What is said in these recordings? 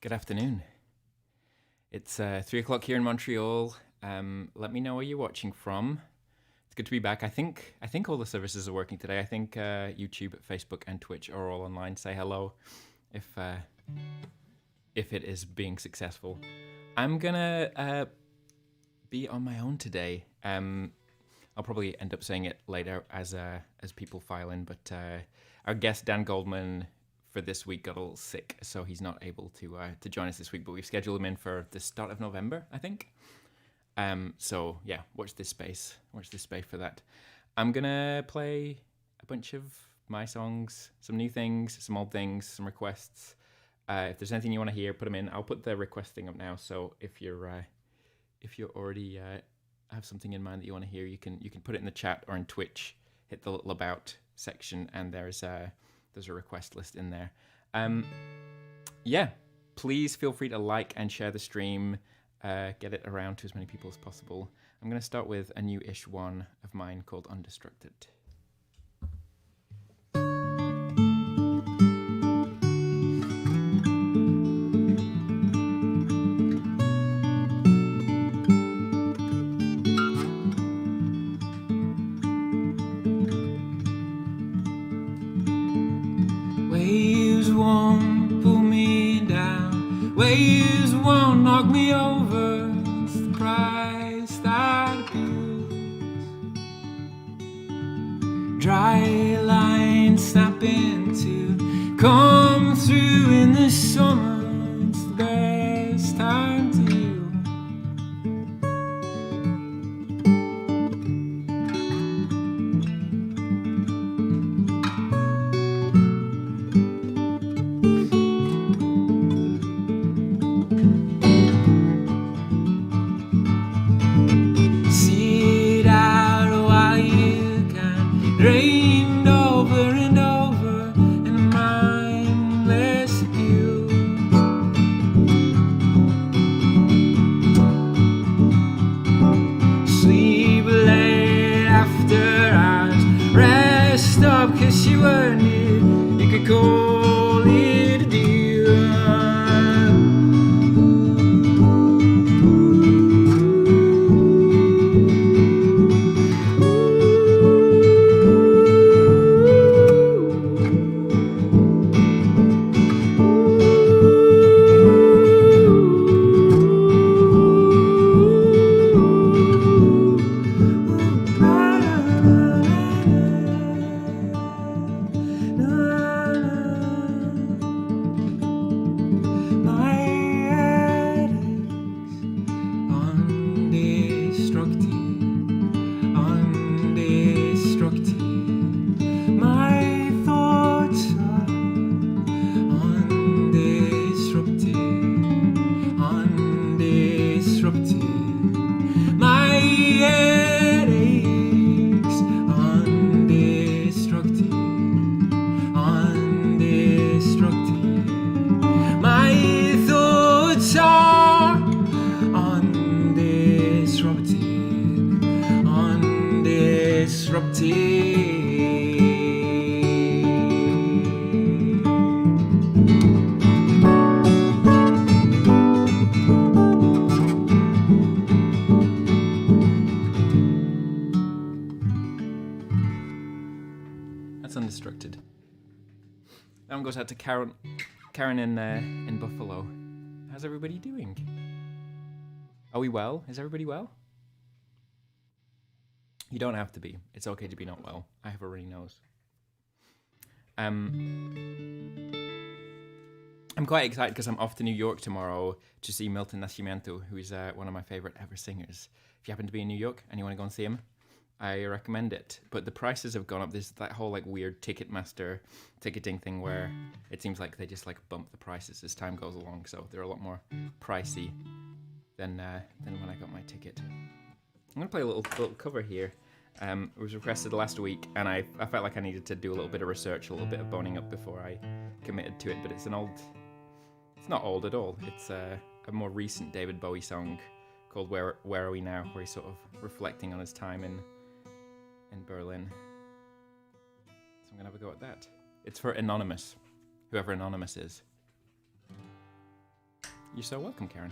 Good afternoon. It's 3 o'clock here in Montreal. Let me know where you're watching from. It's good to be back. I think all the services are working today. I think YouTube, Facebook, and Twitch are all online. Say hello if it is being successful. I'm gonna be on my own today. I'll probably end up saying it later as people file in. But our guest Dan Goldman for this week got a little sick, so he's not able to join us this week. But we've scheduled him in for the start of November, I think. So yeah, watch this space for that. I'm gonna play a bunch of my songs, some new things, some old things, some requests. If there's anything you want to hear, put them in. I'll put the request thing up now. So if you're already have something in mind that you want to hear, you can put it in the chat or in Twitch. Hit the little about section, and there's a request list in there. Yeah, please feel free to like and share the stream. Get it around to as many people as possible. I'm going to start with a new-ish one of mine called Undestructed. Waves won't pull me down, waves won't knock me over. It's the price that appeals. Dry lines snapping to come through in the summer. It's the best time to heal. Drained over and over in a mindless appeal. Sleep late after hours, rest up 'cause you earned it. You could call it a deal. That's Undestructed. That one goes out to Karen in Buffalo. How's everybody doing? Are we well? Is everybody well? You don't have to be. It's okay to be not well. I have a runny nose. I'm quite excited because I'm off to New York tomorrow to see Milton Nascimento, who is one of my favorite ever singers. If you happen to be in New York and you want to go and see him, I recommend it. But the prices have gone up. There's that whole like weird Ticketmaster ticketing thing where it seems like they just like bump the prices as time goes along. So they're a lot more pricey than when I got my ticket. I'm gonna play a little cover here. It was requested last week, and I felt like I needed to do a little bit of research, a little bit of boning up before I committed to it. But it's not old at all. It's a more recent David Bowie song called Where Are We Now, where he's sort of reflecting on his time in Berlin. So I'm gonna have a go at that. It's for Anonymous, whoever Anonymous is. You're so welcome, Karen.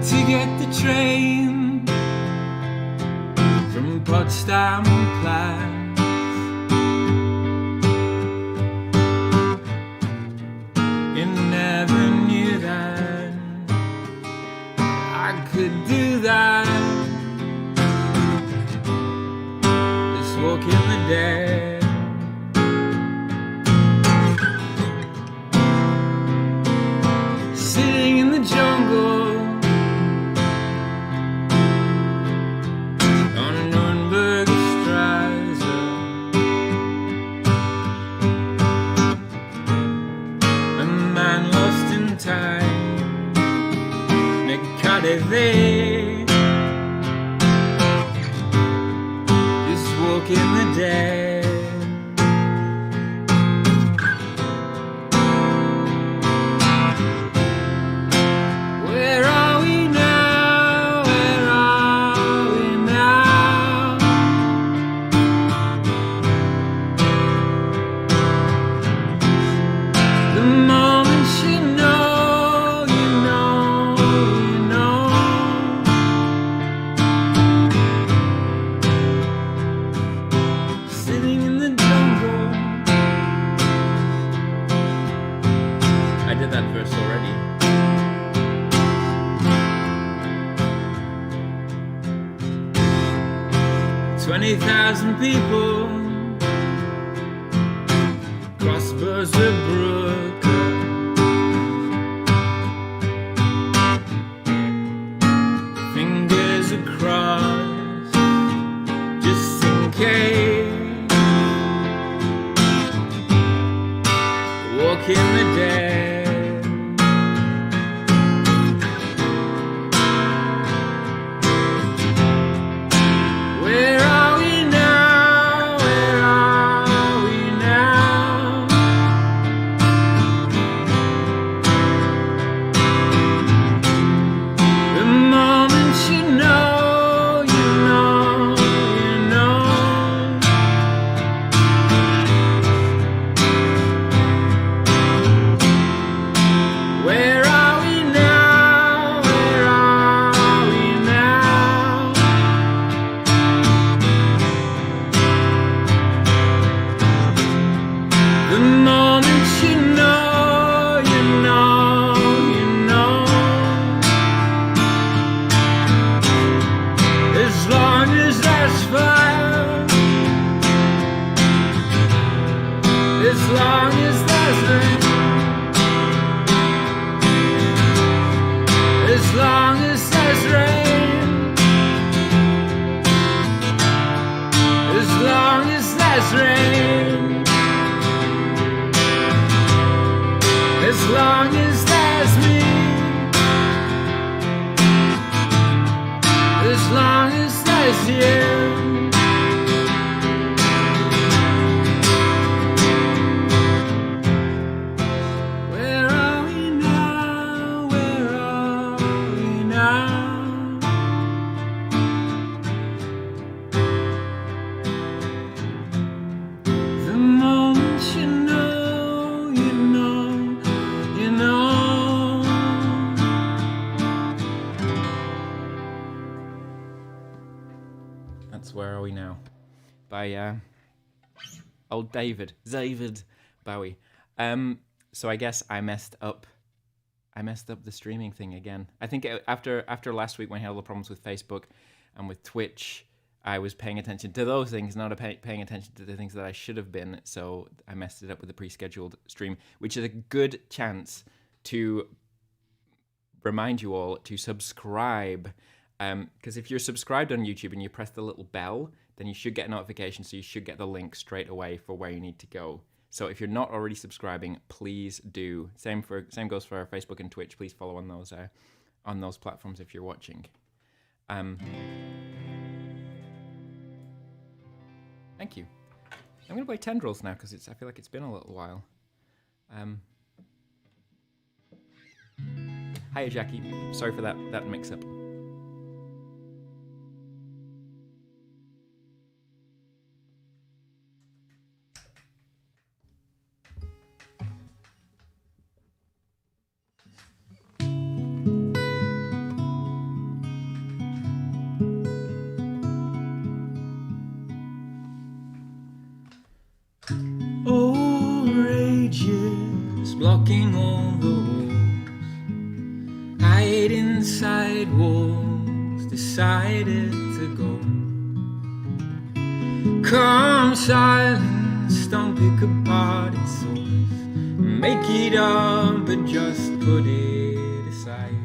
To get the train from Potsdam Platz, you never knew that I could do that. Just walk in the dead. Sitting in the jungle there, just walk in the dead. Where are we now? Where are we now? The moment you know, you know, you know. Sitting in the jungle. I did that verse already. 20,000 people crossbows the brook. Fingers across, just in case. Walk in the dead. Where are we now? Where are we now? The moment you know, you know, you know. Where are we now? Where are we now? The moment you know, you know, you know. As long as there's fire, as long as there's rain, as long as there's rain, as long as there's rain. As long as there's me, as long as there's you. Where are we now? Where are we now? The moment you know, you know, you know. That's Where Are We Now by old David Bowie. So I guess I messed up the streaming thing again. I think after last week when I had all the problems with Facebook and with Twitch, I was paying attention to those things, not paying attention to the things that I should have been. So I messed it up with the pre-scheduled stream, which is a good chance to remind you all to subscribe. Because if you're subscribed on YouTube and you press the little bell, then you should get a notification, so you should get the link straight away for where you need to go. So if you're not already subscribing, please do. Same goes for Facebook and Twitch. Please follow on those platforms if you're watching. Thank you. I'm going to play Tendrils now because I feel like it's been a little while. Hiya, Jackie. Sorry for that mix-up. Blocking all the walls, hide inside walls, decided to go. Calm silence, don't pick apart its source, make it up but just put it aside.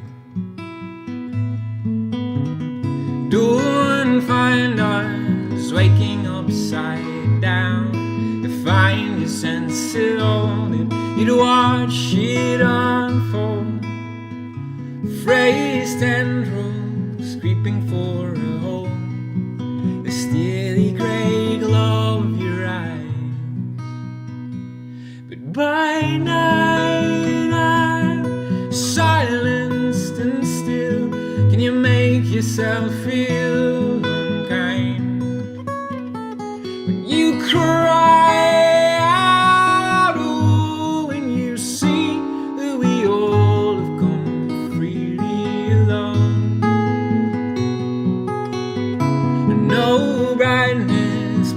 Don't find us waking upside down, to find your sense of all it. You'd watch it unfold, phrased tendrils creeping for a home, the steely grey glow of your eyes. But by night I'm silenced and still. Can you make yourself feel unkind when you cry?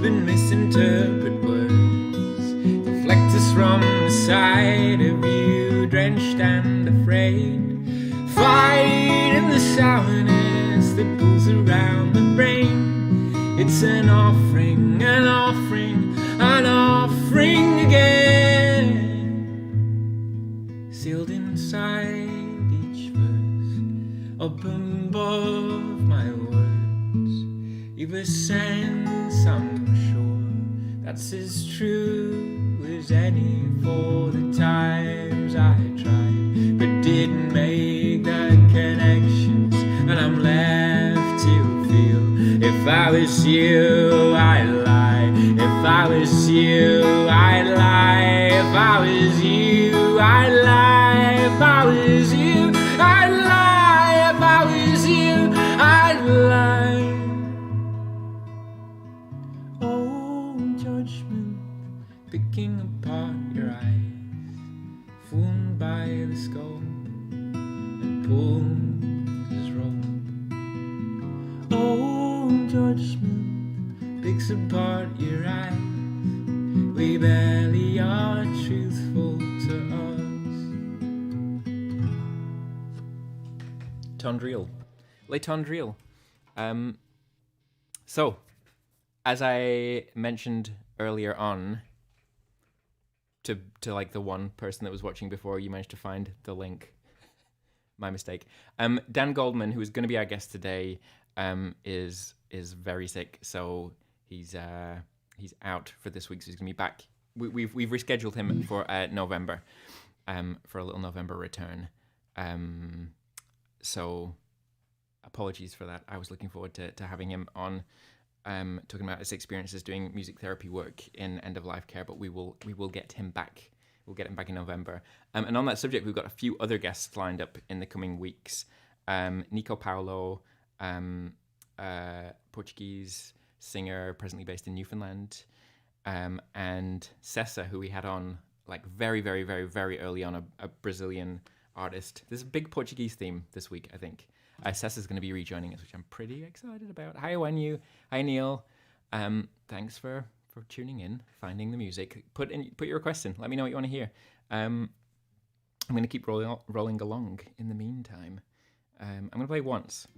Misinterpret words, deflect us from the side of you, drenched and afraid. Fight in the sourness that pulls around the brain. It's an offering, an offering, an offering again, sealed inside each verse, up above my words. You've a sense, I'm that's as true as any for the times I tried, but didn't make the connections, and I'm left to feel. If I was you, I'd lie. If I was you, I'd lie. If I was you, I'd lie. If I was you, I'd lie. If I was you, I'd lie. Picking apart your eyes, fooled by the skull and pulls his robe. Oh, judgment picks apart your eyes. We barely are truthful to us. Tondril. Le Tondril. So, as I mentioned earlier on, to like the one person that was watching before you managed to find the link. My mistake. Dan Goldman, who is going to be our guest today, is very sick, so he's out for this week. So he's going to be back. We've rescheduled him for November, for a little November return. So apologies for that. I was looking forward to having him on. Talking about his experiences doing music therapy work in end of life care, but we will get him back. We'll get him back in November. And on that subject, we've got a few other guests lined up in the coming weeks. Nico Paulo, Portuguese singer presently based in Newfoundland, and Cessa, who we had on like very, very, very, very early on, a Brazilian artist. There's a big Portuguese theme this week, I think. Cessa's going to be rejoining us, which I'm pretty excited about. Hi, Wenyu. Hi, Neil. Thanks for tuning in, finding the music. Put your requests in. Let me know what you want to hear. I'm going to keep rolling along in the meantime. I'm going to play Once,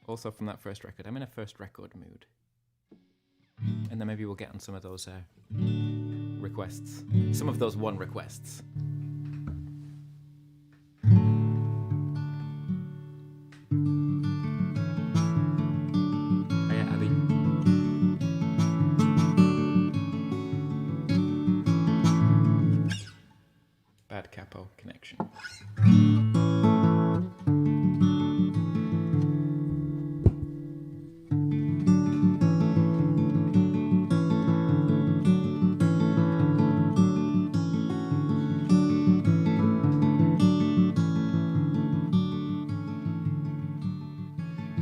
also from that first record. I'm in a first record mood. And then maybe we'll get on some of those requests. Some of those one requests. Capo connection.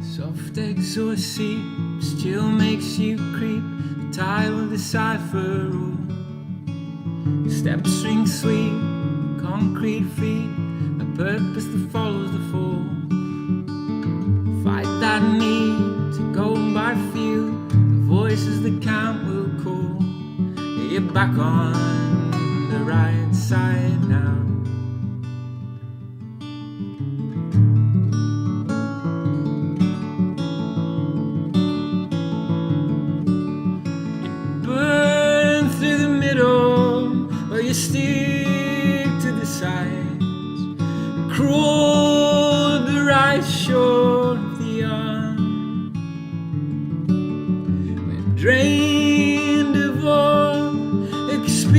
Soft exhaust seep still makes you creep. The tile of the cipher rule. Steps ring sweet, concrete feet, a purpose that follows the fall. Fight that need to go by few. The voices that count will call. You're back on the right side now. Burn through the middle, but you stick to the sides. Crawl the right shore of the arm. We're drained of all experience.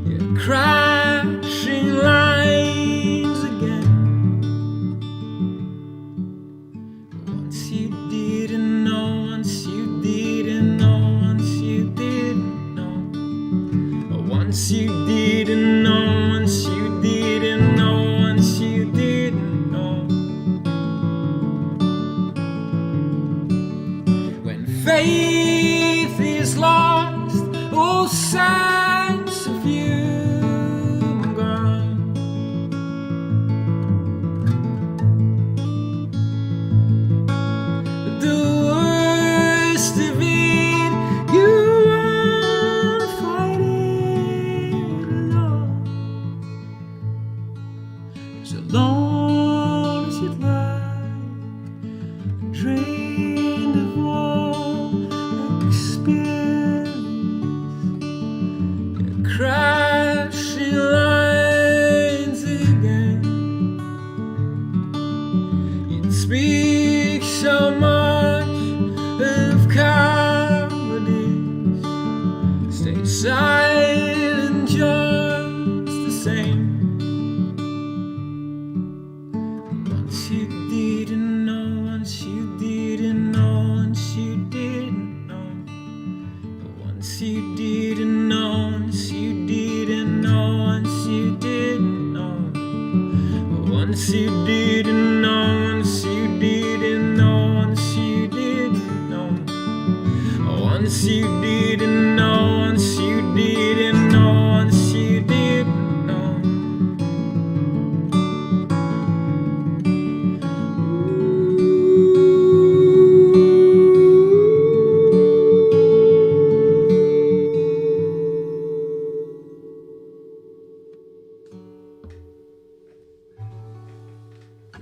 You're crashing lines again. Once you didn't know, once you didn't know, once you didn't know. Once you didn't know, once you didn't know, once you didn't know. When faith is lost, all sense of you gone. But the worst of it, you are fighting alone. As alone as you'd like, drained of all experience. You're crashing lines again. You'd speak so much of cowardice, stay silent just the same. Once you didn't know, once you didn't know, once you didn't know. Once you didn't know, once you didn't know, once you didn't know. Once you didn't know, once you didn't know, once you didn't know. Once you didn't know, once you didn't know, once you didn't know.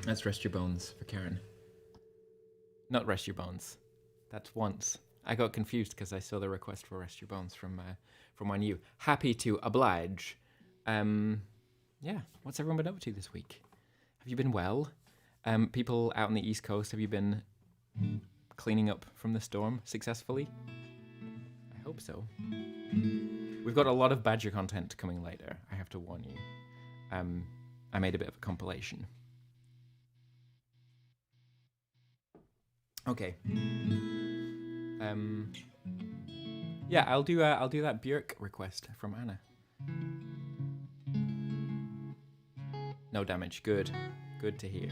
That's Rest Your Bones for Karen. Not Rest Your Bones. That's Once. I got confused because I saw the request for Rest Your Bones from one of you. Happy to oblige. Yeah, what's everyone been up to this week? Have you been well? People out on the East Coast, have you been cleaning up from the storm successfully? I hope so. We've got a lot of Badger content coming later, I have to warn you. I made a bit of a compilation. Okay. Yeah, I'll do that Björk request from Anna. No damage. Good. Good to hear.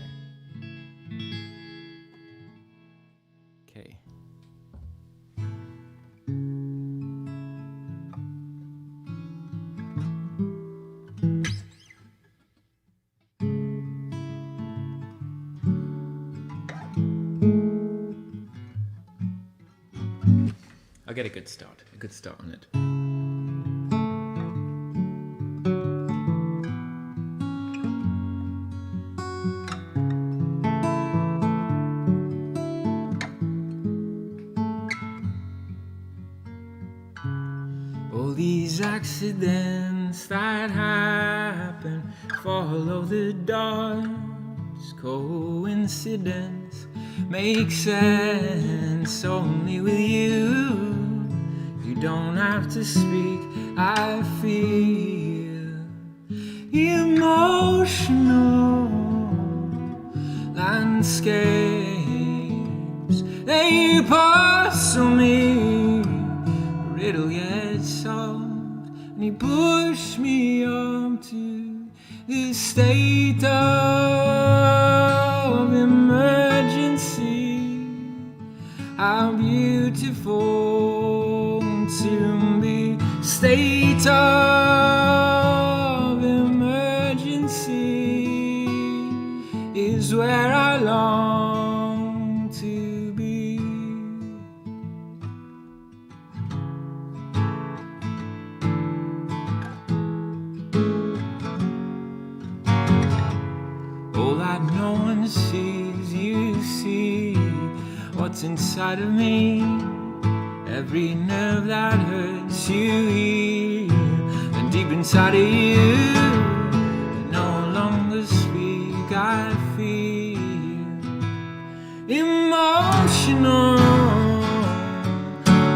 Okay. I'll get a good start on it. All these accidents that happen follow the dots. Coincidence makes sense only with you. You don't have to speak. I feel emotional landscapes. They puzzle me. Riddle yet solved. And you push me up to this state of state of emergency is where I long to be. All that no one sees, you see what's inside of me. Every nerve that hurts, you hear. And deep inside of you, I no longer speak, I feel emotional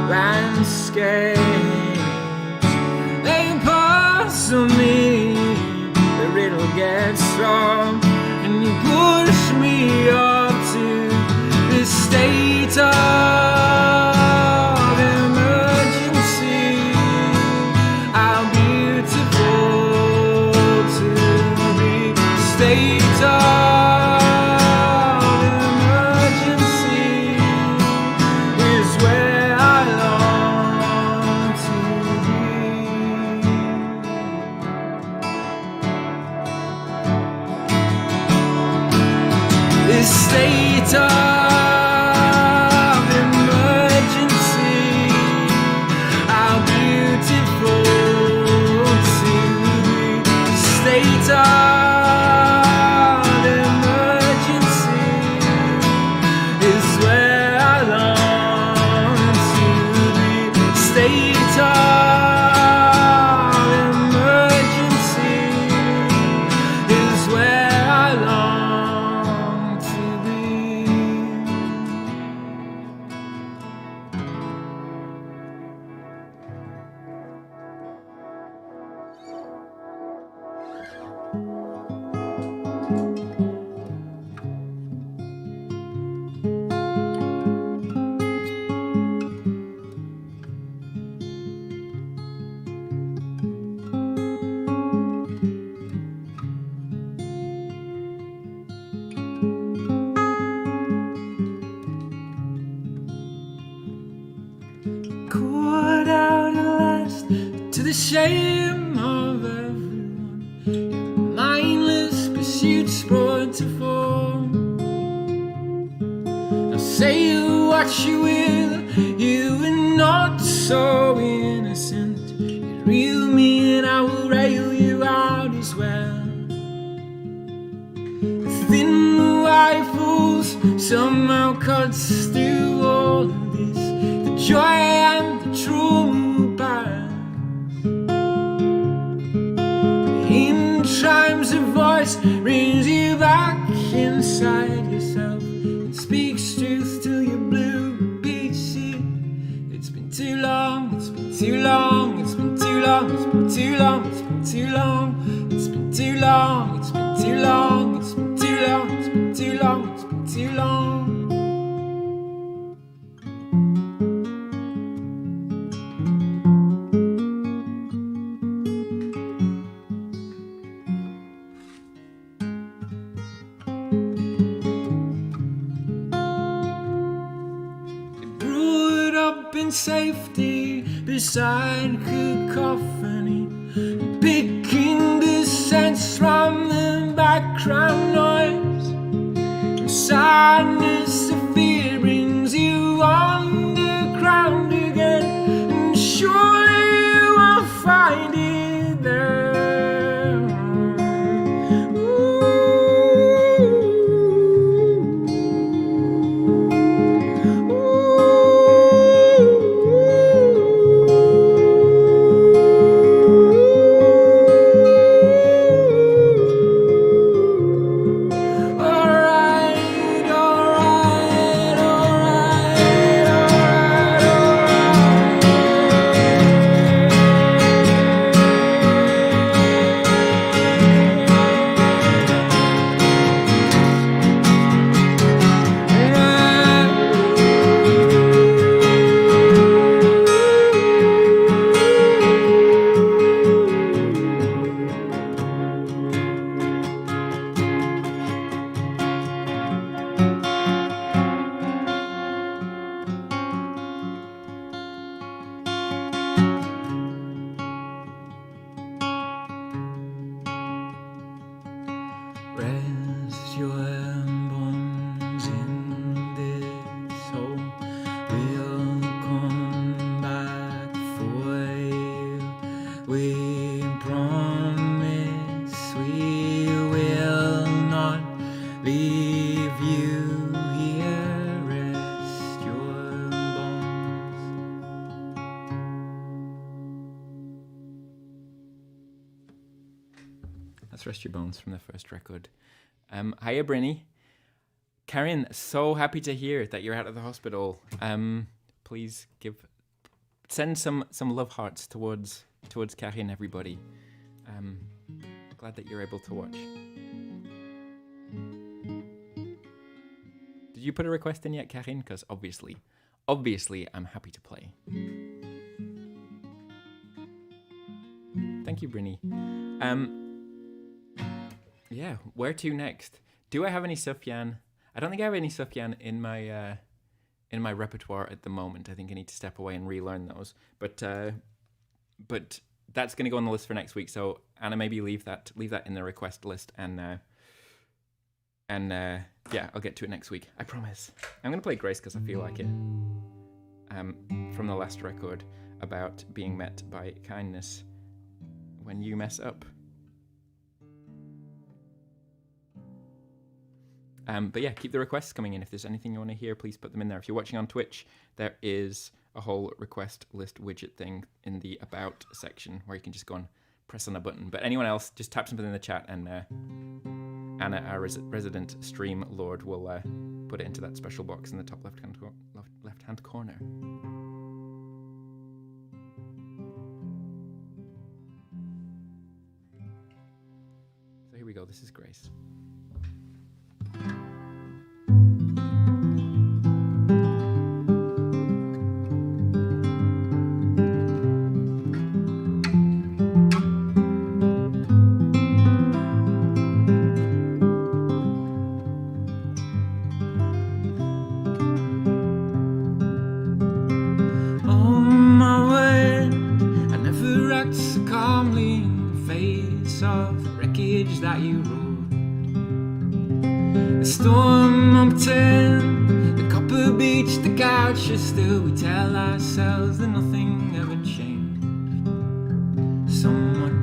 landscapes. They puzzle me, the riddle gets strong, and you push me up to this state of emergency. How beautiful to be state of emergency is where I long to be. This state of emergency, how beautiful to be. State of emergency is where I long to be. State of emergency is where I long to be. Caught out at last, to the shame of everyone. Your mindless pursuits brought to form. Now say what you will, you are not so innocent. You reel me and I will rail you out as well. Thin rifles somehow cuts through all of this. The joy and the trauma pass. In chimes a voice brings you back inside yourself and speaks truth till you're blue. Repeats it. It's been too long, it's been too long, it's been too long, it's been too long, it's been too long, it's been too long, it's been too long, it's been too long, it's been too long, it's been too long. Brewed up in safety beside cacophony, picking the scents from the background noise. And sadness of fear brings you underground again, and surely you will find it there. Alright, alright. Rest Your Bones from the first record. Hiya, Brinny. Karen, so happy to hear that you're out of the hospital. Please send some love hearts towards Karen, everybody. Glad that you're able to watch. Did you put a request in yet, Karen? Because obviously, I'm happy to play. Thank you, Brinny. Yeah, where to next? Do I have any Sufjan? I don't think I have any Sufjan in my repertoire at the moment. I think I need to step away and relearn those. But that's going to go on the list for next week. So Anna, maybe leave that in the request list, and yeah, I'll get to it next week. I promise. I'm going to play Grace because I feel like it. From the last record about being met by kindness when you mess up. But yeah, keep the requests coming in. If there's anything you want to hear, please put them in there. If you're watching on Twitch, there is a whole request list widget thing in the About section where you can just go and press on a button. But anyone else, just tap something in the chat, and Anna, our resident stream lord, will put it into that special box in the top left-hand corner. So here we go. This is Grace. That you wrote. The storm on pretend, the copper beach, the couch, still we tell ourselves that nothing ever changed. Someone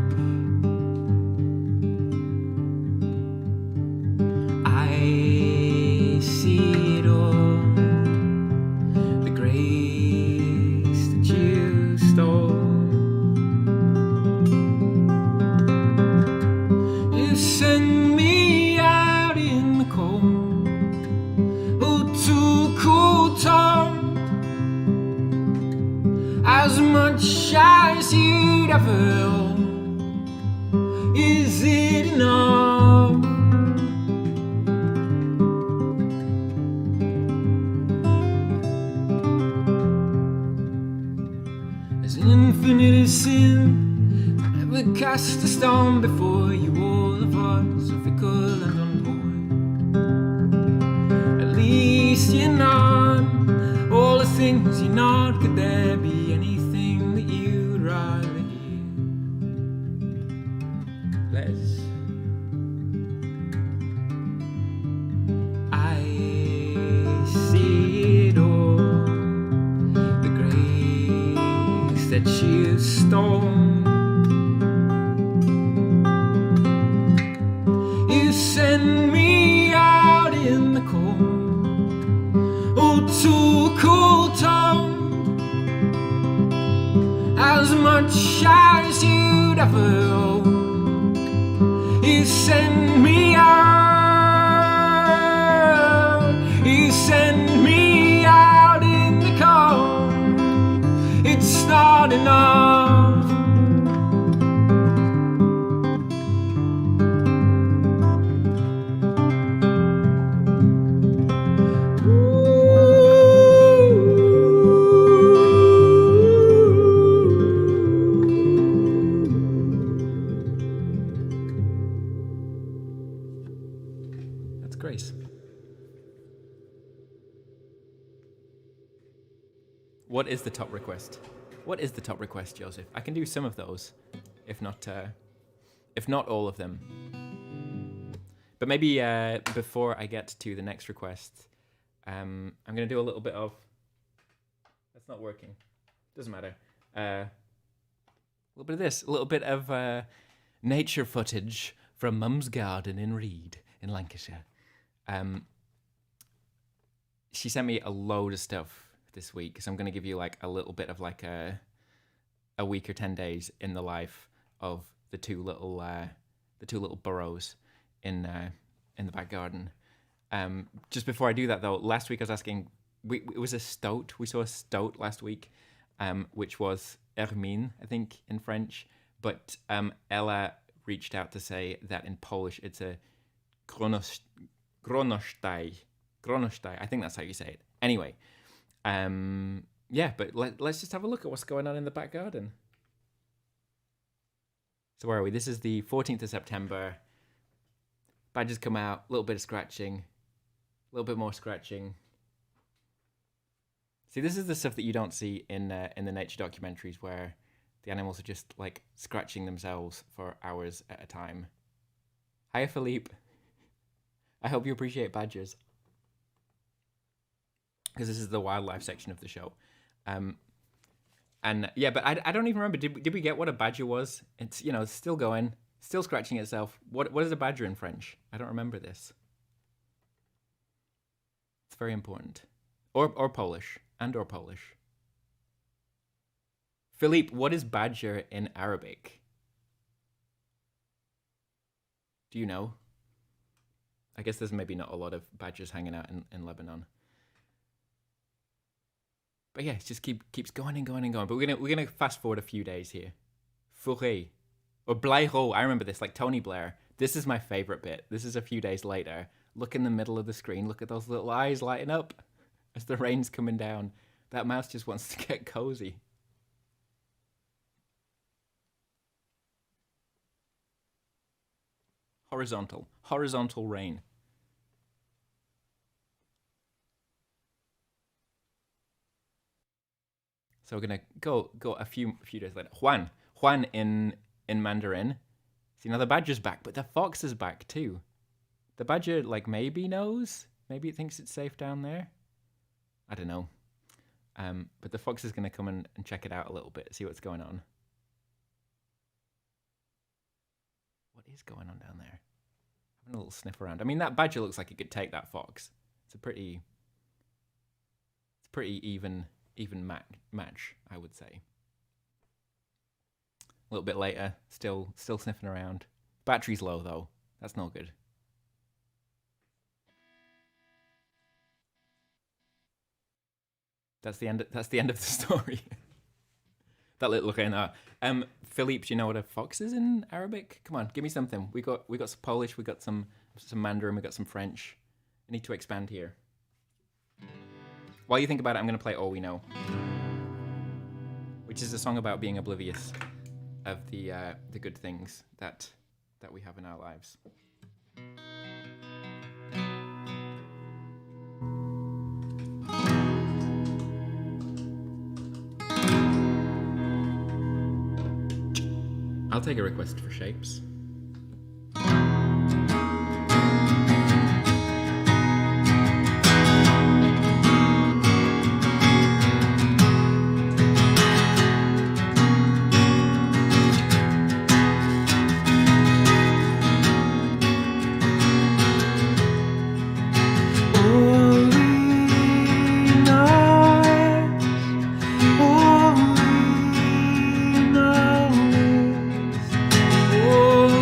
I see it all, the grace that you stole. Send me out in the cold, oh, too cold town, as much as you'd ever own. Is it enough? As infinite as sin, I never cast a stone before you. So fickle and unborn. At least you're not all the things you're not. Could there be anything that you'd rather hear? Less. I see it all, the grace that you stole. Send me out in the cold, oh, too cold town, as much as you'd ever own. You send me out, you send me out in the cold. It's not enough. What is the top request? What is the top request, Joseph? I can do some of those, if not all of them. But maybe before I get to the next request, I'm gonna do a little bit of. That's not working. Doesn't matter. A little bit of this. A little bit of nature footage from Mum's garden in Reed, in Lancashire. She sent me a load of stuff this week, so I'm going to give you like a little bit of like a week or 10 days in the life of the two little the two little burrows in the back garden. Just before I do that though, last week I was asking, it was a stoat. We saw a stoat last week, which was Hermine, I think, in French. But Ella reached out to say that in Polish it's a gronostaj. Gronostaj. I think that's how you say it. Anyway, yeah, but let's just have a look at what's going on in the back garden. So where are we? This is the 14th of September. Badgers come out, a little bit of scratching, a little bit more scratching. See, this is the stuff that you don't see in the nature documentaries where the animals are just like scratching themselves for hours at a time. Hiya, Philippe. I hope you appreciate badgers. Because this is the wildlife section of the show. And yeah, but I don't even remember. Did we get what a badger was? It's, you know, it's still going, still scratching itself. What is a badger in French? I don't remember this. It's very important. Or Polish. Or Polish. Philippe, what is badger in Arabic? Do you know? I guess there's maybe not a lot of badgers hanging out in Lebanon. But yeah, it just keeps going and going and going. But we're gonna fast forward a few days here. Forêt. Or Blaireau, I remember this, like Tony Blair. This is my favorite bit. This is a few days later. Look in the middle of the screen. Look at those little eyes lighting up as the rain's coming down. That mouse just wants to get cozy. Horizontal rain. So we're gonna go a few days later. Juan in Mandarin. See, now the badger's back, but the fox is back too. The badger like maybe knows, maybe it thinks it's safe down there. I don't know. But the fox is gonna come and check it out a little bit, see what's going on. What is going on down there? Having a little sniff around. I mean, that badger looks like it could take that fox. It's a pretty even match, I would say. A little bit later, still sniffing around. Battery's low though. That's no good. That's the end of the story. That little look in. Philippe, do you know what a fox is in Arabic? Come on, give me something. We got some Polish, we got some Mandarin, we got some French. I need to expand here. While you think about it, I'm going to play All We Know, which is a song about being oblivious of the good things that we have in our lives. I'll take a request for shapes. Oh,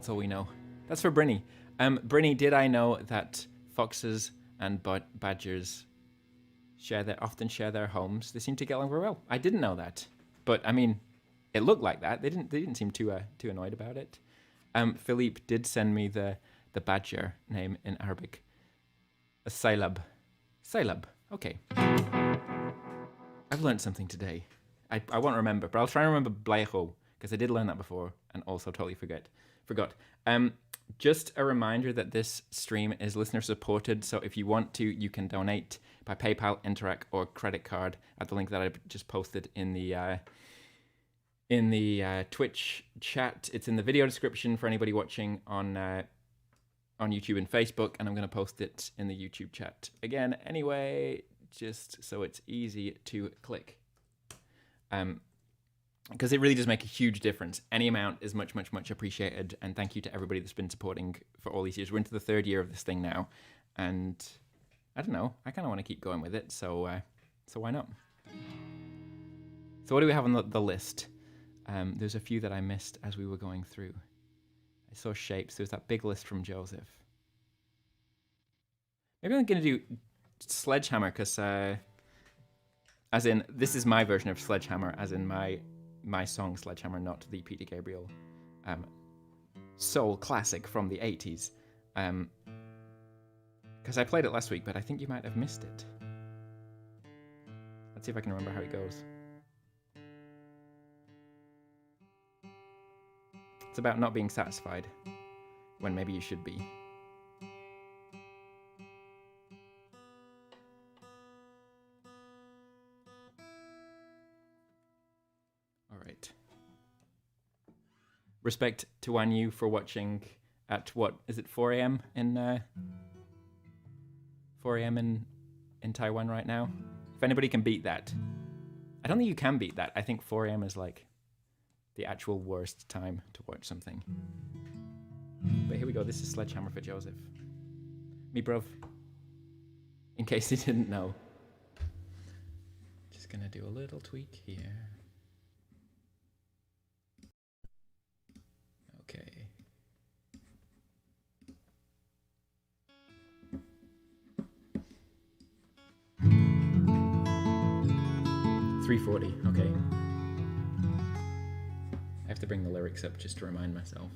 That's all we know. That's for Brinny. Brinny, did I know that foxes and badgers often share their homes? They seem to get along very well. I didn't know that, but I mean, it looked like that. They didn't seem too annoyed about it. Philippe did send me the badger name in Arabic. A Sailab. Sailab. Okay. I've learned something today. I won't remember, but I'll try and remember Blecho, because I did learn that before and also totally forgot. Just a reminder that this stream is listener supported, so if you want to, you can donate by PayPal, Interac, or credit card at the link that I just posted in the Twitch chat. It's in the video description for anybody watching on YouTube and Facebook, and I'm going to post it in the YouTube chat again anyway, just so it's easy to click. Because it really does make a huge difference. Any amount is much, much, much appreciated, and thank you to everybody that's been supporting for all these years. We're into the 3rd year of this thing now, and I don't know, I kind of want to keep going with it, so why not? So what do we have on the list? There's a few that I missed as we were going through. I saw Shapes. There's that big list from Joseph. Maybe I'm going to do Sledgehammer, because as in, this is my version of Sledgehammer, as in my song Sledgehammer, not the Peter Gabriel soul classic from the 80s. Because I played it last week, but I think you might have missed it. Let's see if I can remember how it goes. It's about not being satisfied when maybe you should be. All right. Respect to Wanyu for watching at what is it, 4 a.m. in 4 a.m. in Taiwan right now? If anybody can beat that. I don't think you can beat that. I think 4 a.m. is like the actual worst time to watch something. But here we go. This is Sledgehammer for Joseph. Me bruv. In case you didn't know. Just gonna do a little tweak here. Okay. 340, okay. I have to bring the lyrics up just to remind myself.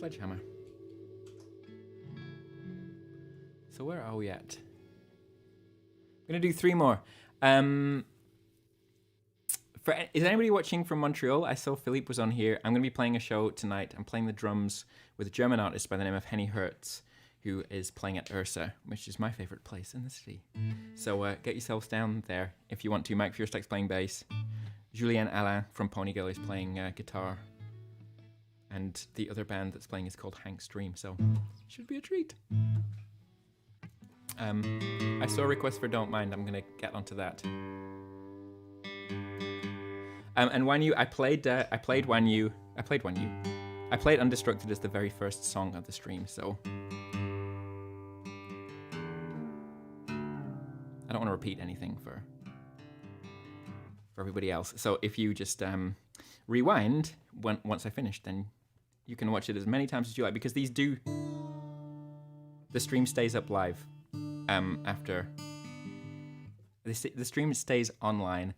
Sledgehammer. So where are we at? I'm gonna do 3 more. Is anybody watching from Montreal? I saw Philippe was on here. I'm gonna be playing a show tonight. I'm playing the drums with a German artist by the name of Henny Hertz, who is playing at Ursa, which is my favorite place in the city. So get yourselves down there if you want to. Mike Fierstack's playing bass. Julien Alain from Pony Girl is playing guitar. And the other band that's playing is called Hank's Dream, so should be a treat. I saw a request for Don't Mind. I'm gonna get onto that. And Wan Yu, I played Wan Yu. I played Undestructed as the very first song of the stream, so I don't want to repeat anything for everybody else. So if you just rewind once I finish, then you can watch it as many times as you like, because the stream stays up live after the stream stays online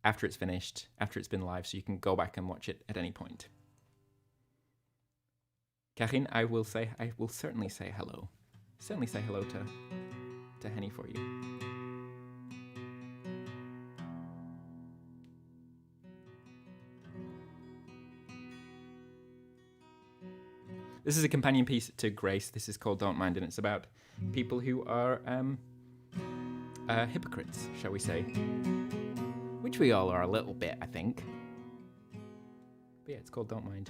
after it's finished, after it's been live, so you can go back and watch it at any point. Karine, I will certainly say hello. Certainly say hello to Henny for you. This is a companion piece to Grace. This is called Don't Mind, and it's about people who are hypocrites, shall we say. Which we all are a little bit, I think. But yeah, it's called Don't Mind.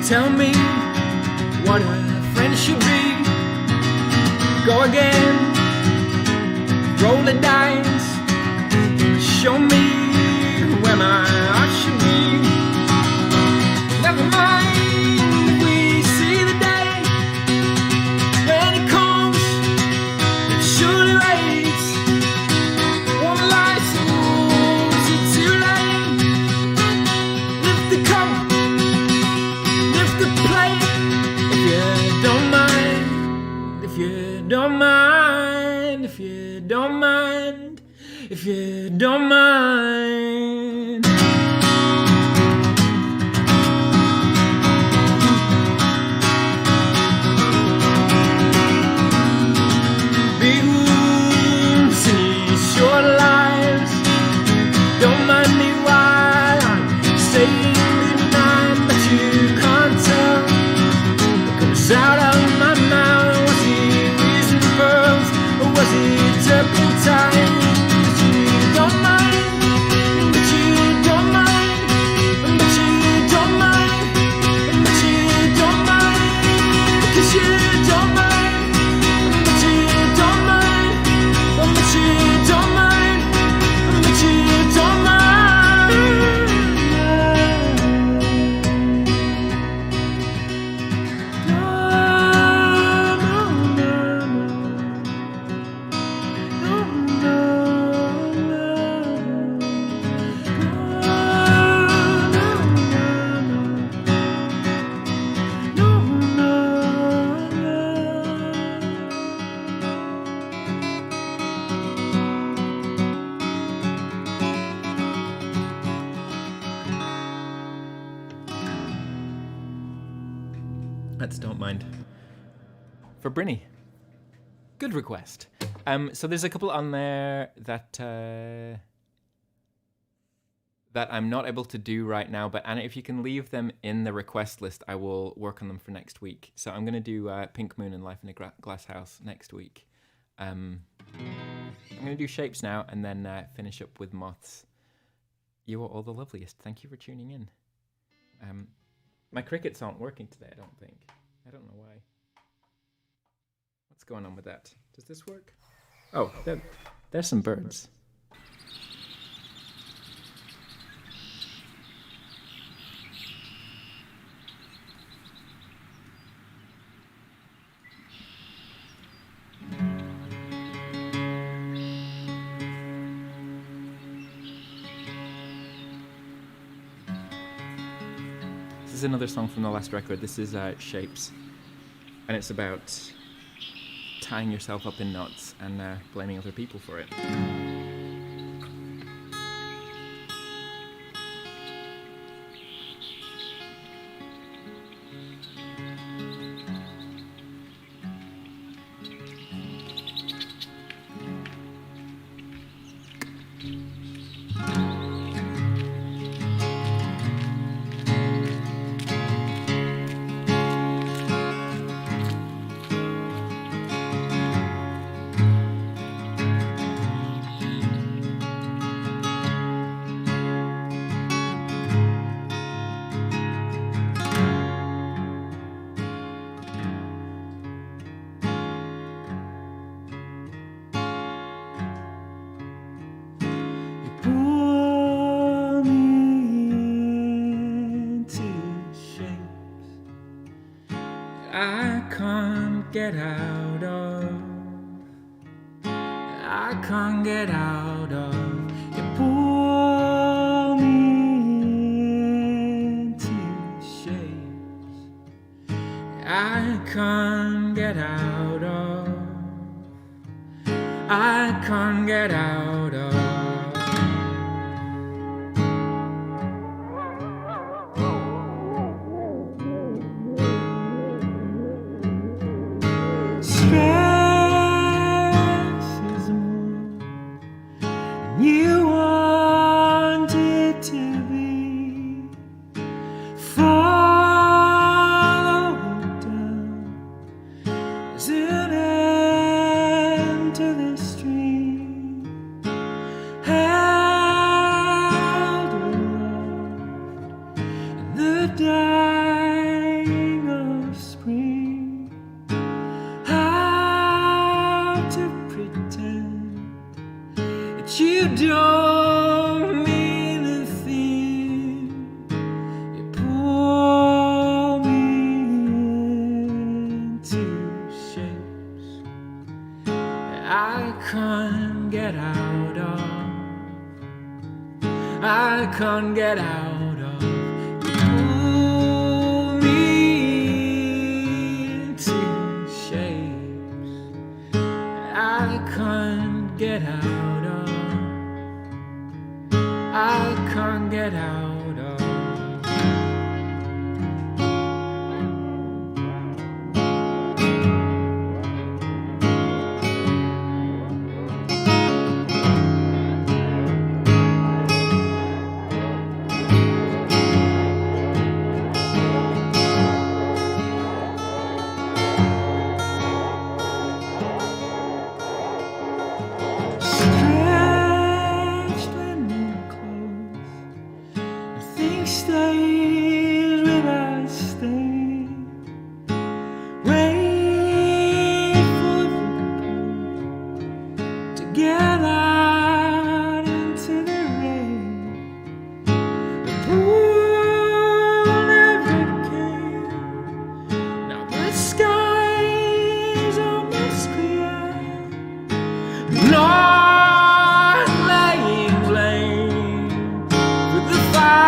Tell me what a friend should be. Go again, roll the dice, show me where my heart should be. Never mind if we see the day when it comes, it surely rains. One life, so is it too late? Lift the cup, don't mind, if you don't mind, if you don't mind. Big wounds in these short lives. Don't mind me while I'm saying goodnight, but you can't tell what comes out of my mouth. Was it turpentine? But you don't mind, but you don't mind, but you don't mind, but you don't mind, because you don't mind, but you don't mind, but you don't mind, but you don't mind. That's Don't Mind. For Brinny. Good request. So there's a couple on there that that I'm not able to do right now, but Anna, if you can leave them in the request list, I will work on them for next week. So I'm going to do Pink Moon and Life in a Glass House next week. I'm going to do Shapes now and then finish up with Moths. You are all the loveliest. Thank you for tuning in. My crickets aren't working today, I don't think. I don't know why. What's going on with that? Does this work? Oh, there's some birds. is another song from the last record. This is Shapes, and it's about tying yourself up in knots and blaming other people for it. I can't get out of, I can't get out of. You pull me into shapes I can't get out of, I can't get out of. You want it to be, follow it down, there's an end to the stream, held aloft in the dying of spring. How to pretend you don't mean a thing. You pull me into shapes I can't get out of, I can't get out of. You pull me into shapes I can't get out of, I can't get out of. Stays without staying. Wait for the point to get out into the rain. The pool never came. Now the sky's almost clear. Not laying blame for the fire.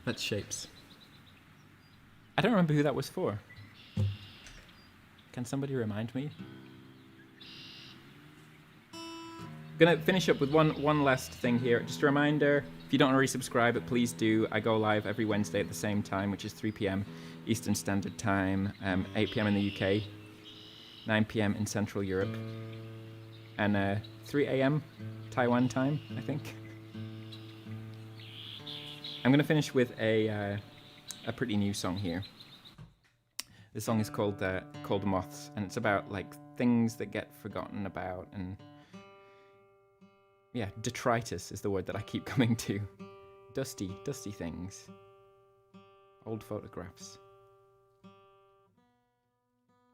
That's Shapes. I don't remember who that was for. Can somebody remind me? Gonna finish up with one last thing here. Just a reminder, if you don't already subscribe, please do. I go live every Wednesday at the same time, which is 3 p.m. Eastern Standard Time, 8 p.m. in the UK, 9 p.m. in Central Europe, and 3 a.m. Taiwan time, I think. I'm gonna finish with a pretty new song here. The song is called Moths, and it's about like things that get forgotten about, and yeah, detritus is the word that I keep coming to. Dusty things. Old photographs.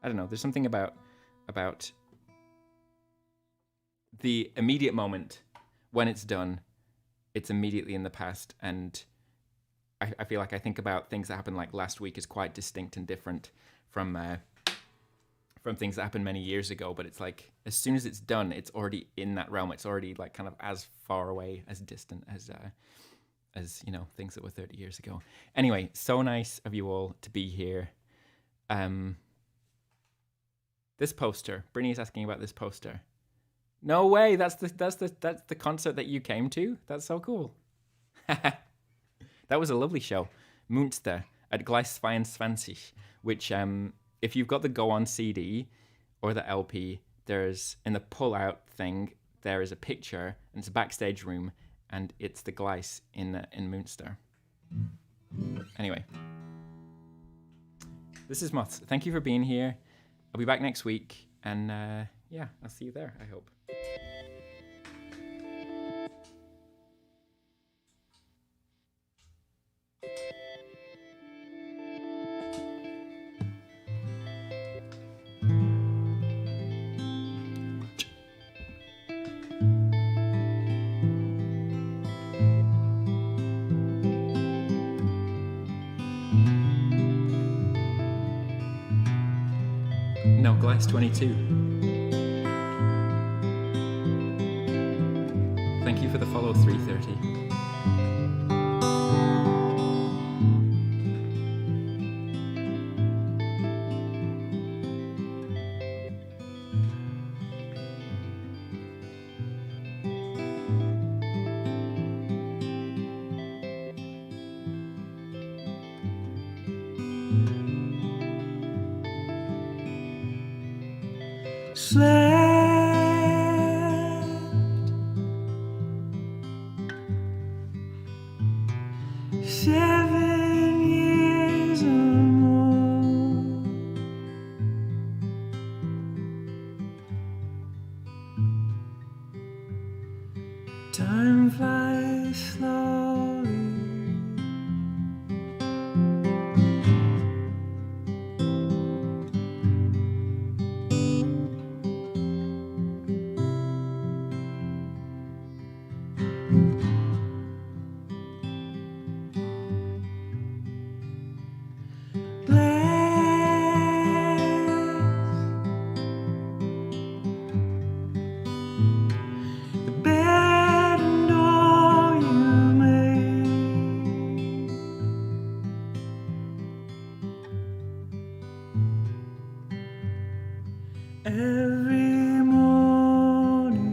I don't know, there's something about the immediate moment when it's done, it's immediately in the past, and I feel like I think about things that happened like last week as quite distinct and different from things that happened many years ago, but it's like as soon as it's done, it's already in that realm. It's already like kind of as far away, as distant as you know, things that were 30 years ago. Anyway, so nice of you all to be here. This poster, Brittany's asking about this poster. No way, that's the concert that you came to? That's so cool. That was a lovely show. Münster at Gleis 22, which if you've got the Go On CD or the LP, there's in the pull-out thing, there is a picture, and it's a backstage room, and it's the Gleis in Münster. Anyway, this is Moths. Thank you for being here. I'll be back next week, and yeah, I'll see you there, I hope. No, Gleis 22. Thank you for the follow, 330. Time flies slowly. Every morning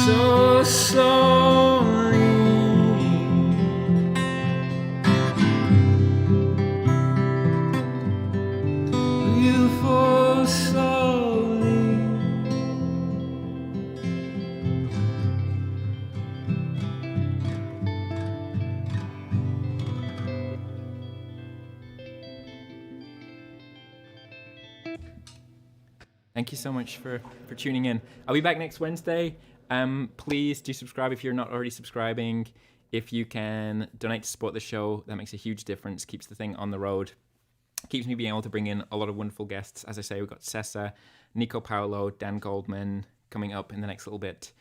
so slowly. You fall slowly. Thank you so much for tuning in. I'll be back next Wednesday. Please do subscribe if you're not already subscribing. If you can donate to support the show, that makes a huge difference. Keeps the thing on the road. Keeps me being able to bring in a lot of wonderful guests. As I say, we've got Sessa, Nico Paolo, Dan Goldman coming up in the next little bit.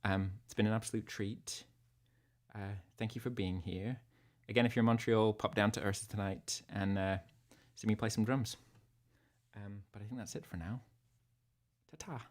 It's been an absolute treat. Thank you for being here. Again, if you're in Montreal, pop down to Ursa tonight and see me play some drums. But I think that's it for now. Ta-ta.